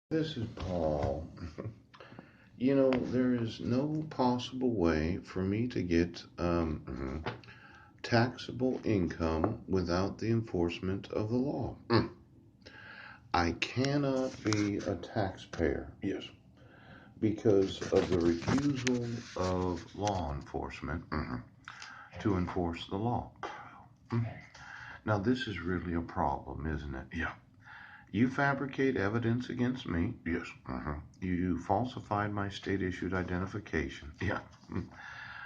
This is Paul. There is no possible way for me to get taxable income without the enforcement of the law. I cannot be a taxpayer, yes, because of the refusal of law enforcement to enforce the law. Mm. Now, this is really a problem, isn't it? Yeah. You fabricate evidence against me. Yes. You falsified my state issued identification. Yeah.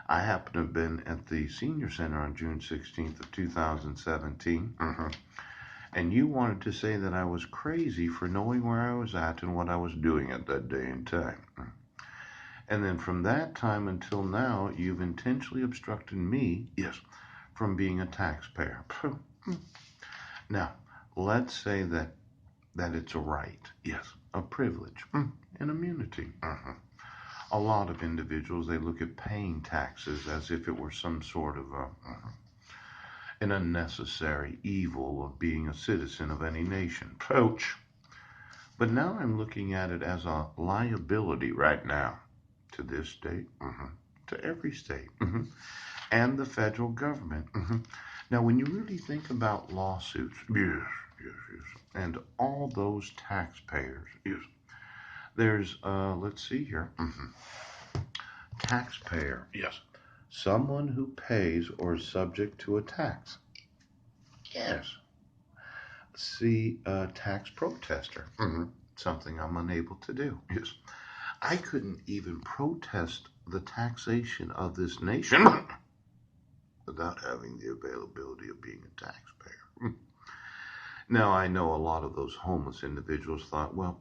I happen to have been at the senior center on June 16th of 2017. And you wanted to say that I was crazy for knowing where I was at and what I was doing at that day and time. And then from that time until now, you've intentionally obstructed me, yes, from being a taxpayer. Now, let's say that it's a right, yes, a privilege, an immunity. A lot of individuals, they look at paying taxes as if it were some sort of an unnecessary evil of being a citizen of any nation. Ouch. But now I'm looking at it as a liability right now to this state, to every state, and the federal government. Now, when you really think about lawsuits, and all those taxpayers, yes, there's, let's see here, taxpayer, yes, someone who pays or is subject to a tax. Yes. See, tax protester, something I'm unable to do. Yes. I couldn't even protest the taxation of this nation without having the availability of being a taxpayer. Now, I know a lot of those homeless individuals thought, well,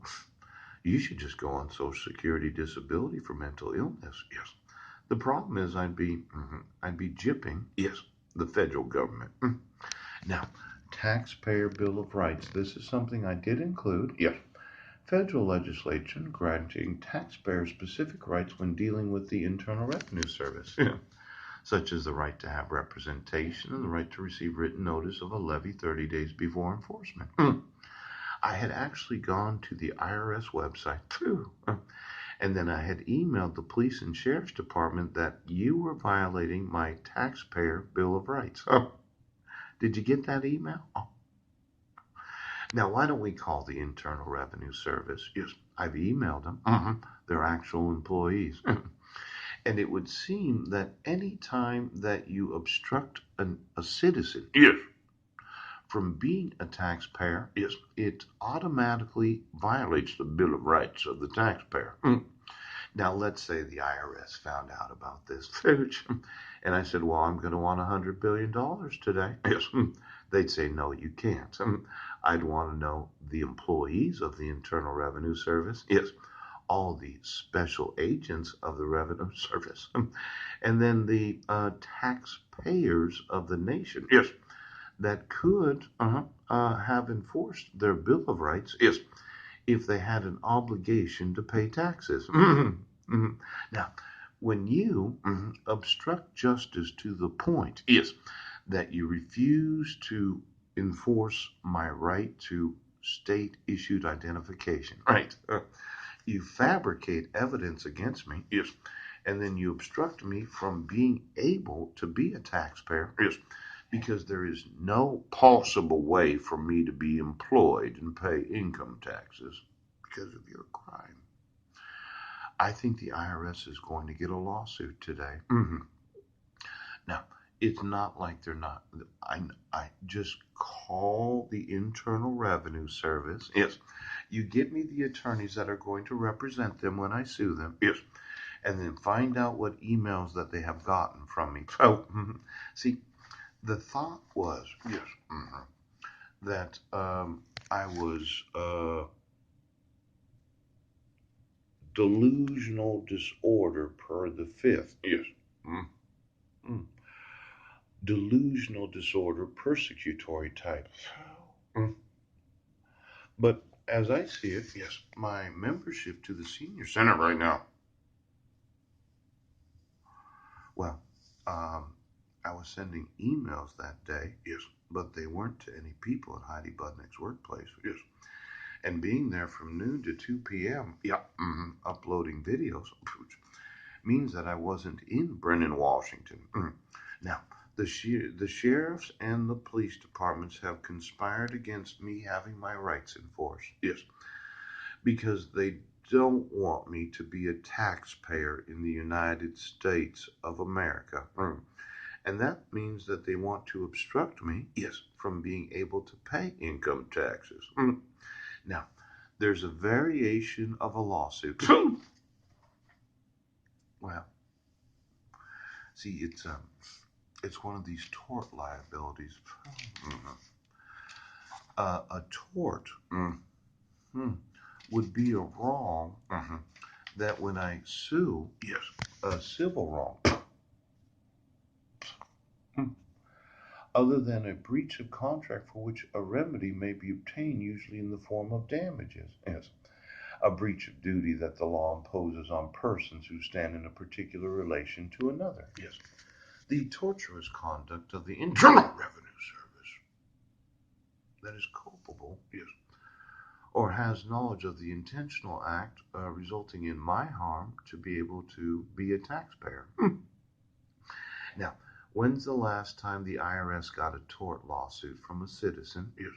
you should just go on Social Security disability for mental illness. Yes. The problem is I'd be gypping, yes, the federal government. Now, taxpayer bill of rights. This is something I did include. Yes. Federal legislation granting taxpayers specific rights when dealing with the Internal Revenue Service, such as the right to have representation and the right to receive written notice of a levy 30 days before enforcement. I had actually gone to the IRS website too, and then I had emailed the police and sheriff's department that you were violating my taxpayer bill of rights. Did you get that email? Now, why don't we call the Internal Revenue Service? Yes, I've emailed them. They're actual employees. And it would seem that any time that you obstruct a citizen, yes, from being a taxpayer, yes, it automatically violates the Bill of Rights of the taxpayer. Now, let's say the IRS found out about this, and I said, well, I'm going to want $100 billion today. Yes. They'd say, no, you can't. I'd want to know the employees of the Internal Revenue Service. Yes. All the special agents of the Revenue Service. And then the taxpayers of the nation. Yes. That could have enforced their Bill of Rights. Yes, if they had an obligation to pay taxes. Now, when you obstruct justice to the point, yes, that you refuse to enforce my right to state issued identification, right? You fabricate evidence against me, yes, and then you obstruct me from being able to be a taxpayer, yes, because there is no possible way for me to be employed and pay income taxes because of your crime. I think the IRS is going to get a lawsuit today. Now, it's not like they're not. I just call the Internal Revenue Service. Yes. You give me the attorneys that are going to represent them when I sue them. Yes. And then find out what emails that they have gotten from me. So, see, the thought was, yes, that I was delusional disorder per the fifth. Yes. Mm. Delusional disorder, persecutory type. Mm. But as I see it, yes, my membership to the senior center right now, well, I was sending emails that day, yes, but they weren't to any people at Heidi Budnick's workplace, yes. And being there from noon to 2 p.m., yeah, uploading videos, means that I wasn't in Brennan, Washington. Now, the sheriffs and the police departments have conspired against me having my rights enforced. Yes, because they don't want me to be a taxpayer in the United States of America. And that means that they want to obstruct me, yes, from being able to pay income taxes. Now, there's a variation of a lawsuit. Well, see, it's one of these tort liabilities. Mhm. A tort would be a wrong that when I sue, yes, a civil wrong, other than a breach of contract for which a remedy may be obtained, usually in the form of damages. Yes, a breach of duty that the law imposes on persons who stand in a particular relation to another. Yes, the tortuous conduct of the Internal Revenue Service that is culpable, yes, or has knowledge of the intentional act resulting in my harm to be able to be a taxpayer. Now, when's the last time the IRS got a tort lawsuit from a citizen, yes,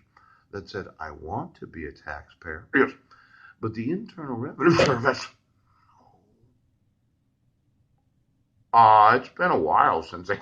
that said, I want to be a taxpayer, yes, but the Internal Revenue Service, it's been a while since they